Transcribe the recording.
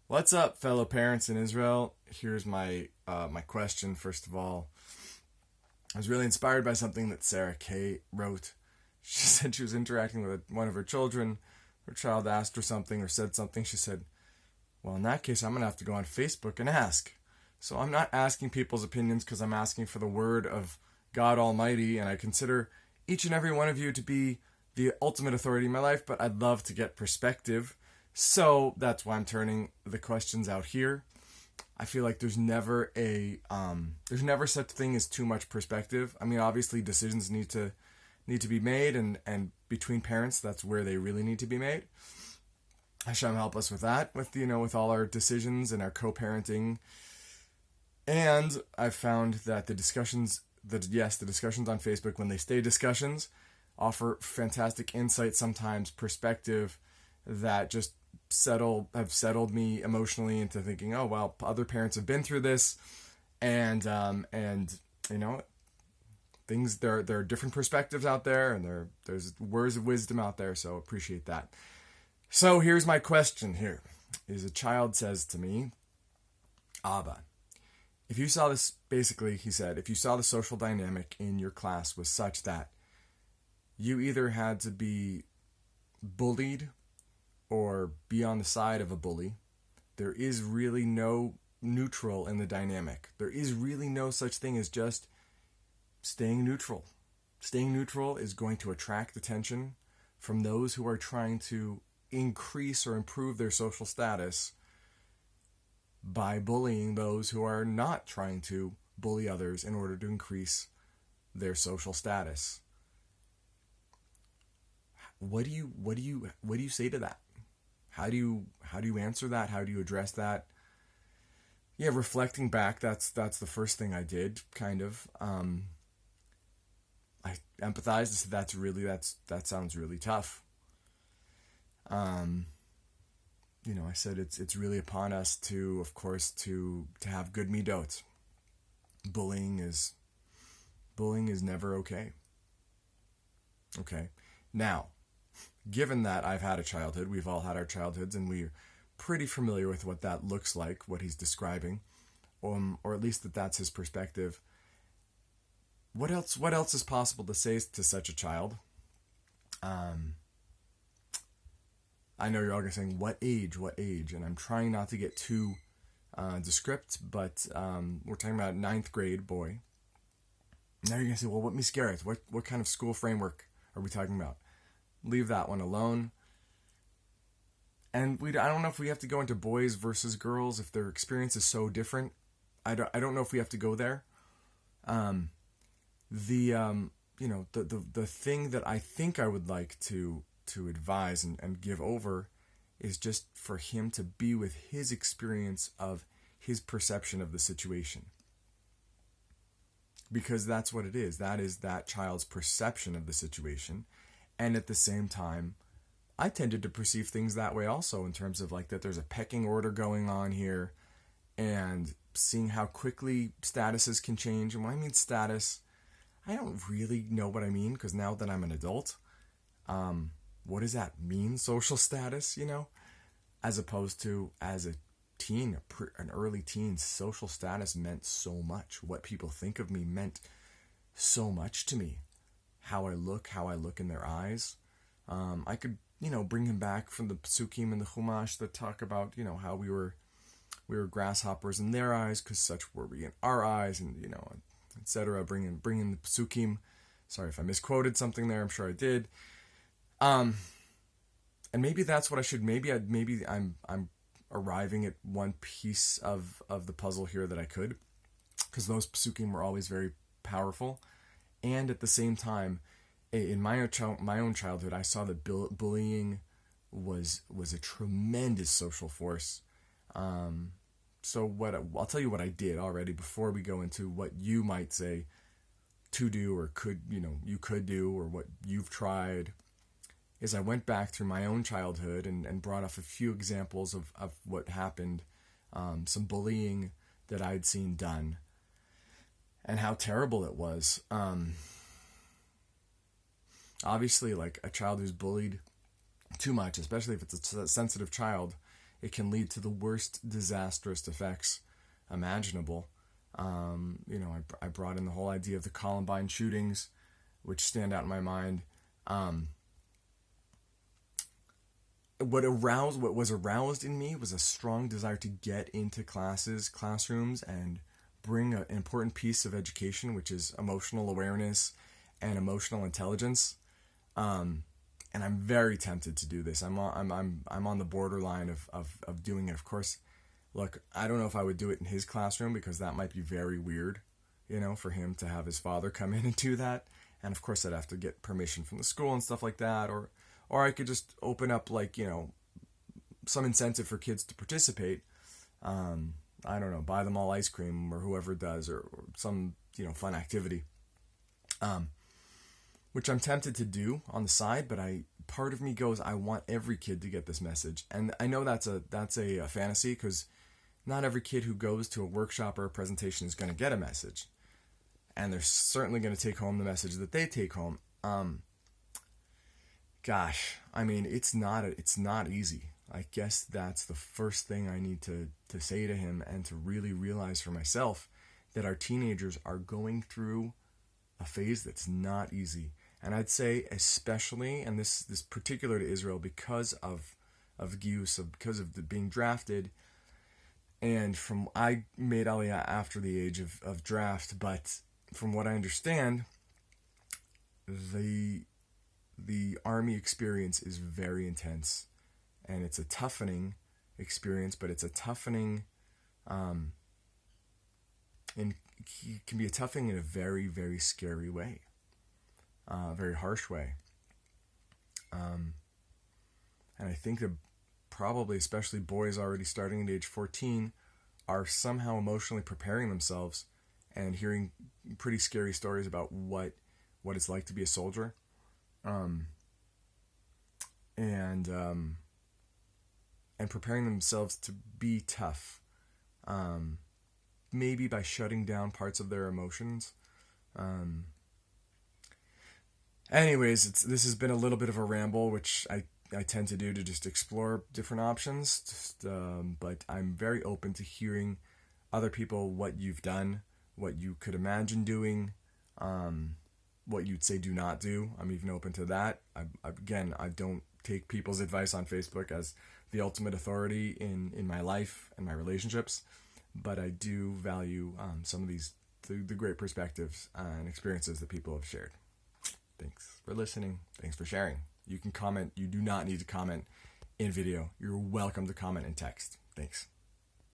What's up, fellow parents in Israel? Here's my question. First of all, I was really inspired by something that Sarah Kay wrote. She said she was interacting with one of her children. Her child asked her something or said something. She said, "Well, in that case, I'm gonna have to go on Facebook and ask." So I'm not asking people's opinions because I'm asking for the word of God Almighty, and I consider each and every one of you to be the ultimate authority in my life. But I'd love to get perspective. So that's why I'm turning the questions out here. I feel like there's never such thing as too much perspective. I mean, obviously decisions need to be made, and between parents, that's where they really need to be made. Hashem help us with that, with all our decisions and our co-parenting. And I've found that the discussions on Facebook, when they stay discussions, offer fantastic insight, sometimes perspective that just have settled me emotionally into thinking, oh well, other parents have been through this, and things there are different perspectives out there, and there's words of wisdom out there. So appreciate that. So here's my question. Here is a child says to me, Abba, if you saw this, basically he said, if you saw the social dynamic in your class was such that you either had to be bullied or be on the side of a bully, there is really no neutral in the dynamic. There is really no such thing as just staying neutral. Staying neutral is going to attract attention from those who are trying to increase or improve their social status by bullying those who are not trying to bully others in order to increase their social status. What do you say to that? How do you answer that? How do you address that? Yeah, reflecting back, that's the first thing I did, kind of. I empathized. That sounds really tough. I said it's really upon us to, of course, to have good midot. Bullying is never okay. Okay, now, given that I've had a childhood, we've all had our childhoods, and we're pretty familiar with what that looks like, what he's describing, or at least that's his perspective. What else is possible to say to such a child? I know you're all going to say, what age? And I'm trying not to get too descript, but we're talking about a 9th grade boy. Now you're going to say, well, what miscarriage? What kind of school framework are we talking about? Leave that one alone. And I don't know if we have to go into boys versus girls, if their experience is so different. I don't know if we have to go there. The thing that I think I would like to advise and give over is just for him to be with his experience of his perception of the situation. Because that's what it is. That is that child's perception of the situation. And at the same time, I tended to perceive things that way also, in terms of like that there's a pecking order going on here, and seeing how quickly statuses can change. And when I mean status, I don't really know what I mean, because now that I'm an adult, what does that mean, social status, As opposed to as a teen, an early teen, social status meant so much. What people think of me meant so much to me. How I look in their eyes. I could, bring him back from the Psukim and the Chumash that talk about, how we were grasshoppers in their eyes, because such were we in our eyes, and, etc. Bring in the Psukim. Sorry if I misquoted something there. I'm sure I did. And maybe that's what I should. Maybe I'm arriving at one piece of the puzzle here that I could, because those Psukim were always very powerful. And at the same time, in my own childhood, I saw that bullying was a tremendous social force. So I'll tell you what I did already before we go into what you might say to do, or you could do, or what you've tried. Is I went back through my own childhood and brought up a few examples of what happened, some bullying that I'd seen done, and how terrible it was. Obviously, like a child who's bullied too much, especially if it's a sensitive child, it can lead to the worst disastrous effects imaginable. I brought in the whole idea of the Columbine shootings, which stand out in my mind. What was aroused in me was a strong desire to get into classrooms, and bring an important piece of education, which is emotional awareness and emotional intelligence. And I'm very tempted to do this. I'm on the borderline of doing it. Of course, look, I don't know if I would do it in his classroom, because that might be very weird, for him to have his father come in and do that. And of course, I'd have to get permission from the school and stuff like that, or I could just open up some incentive for kids to participate. I don't know, buy them all ice cream, or whoever does, or some fun activity. Which I'm tempted to do on the side, but part of me goes, I want every kid to get this message. And I know that's a fantasy, because not every kid who goes to a workshop or a presentation is going to get a message. And they're certainly going to take home the message that they take home. It's not easy. I guess that's the first thing I need to say to him, and to really realize for myself that our teenagers are going through a phase that's not easy. And I'd say especially, and this particular to Israel, because of Gius, because of the being drafted, and I made Aliyah after the age of draft, but from what I understand, the army experience is very intense, and it's a toughening experience, but it's a toughening, and it can be a toughening in a very, very scary way. Very harsh way. And I think that probably, especially boys already starting at age 14, are somehow emotionally preparing themselves and hearing pretty scary stories about what it's like to be a soldier. And preparing themselves to be tough. Maybe by shutting down parts of their emotions. Anyways, this has been a little bit of a ramble, which I tend to do to just explore different options. But I'm very open to hearing other people, what you've done, what you could imagine doing, what you'd say do not do. I'm even open to that. I don't take people's advice on Facebook as the ultimate authority in my life and my relationships, but I do value some of the great perspectives and experiences that people have shared. Thanks for listening. Thanks for sharing. You can comment. You do not need to comment in video. You're welcome to comment in text. Thanks.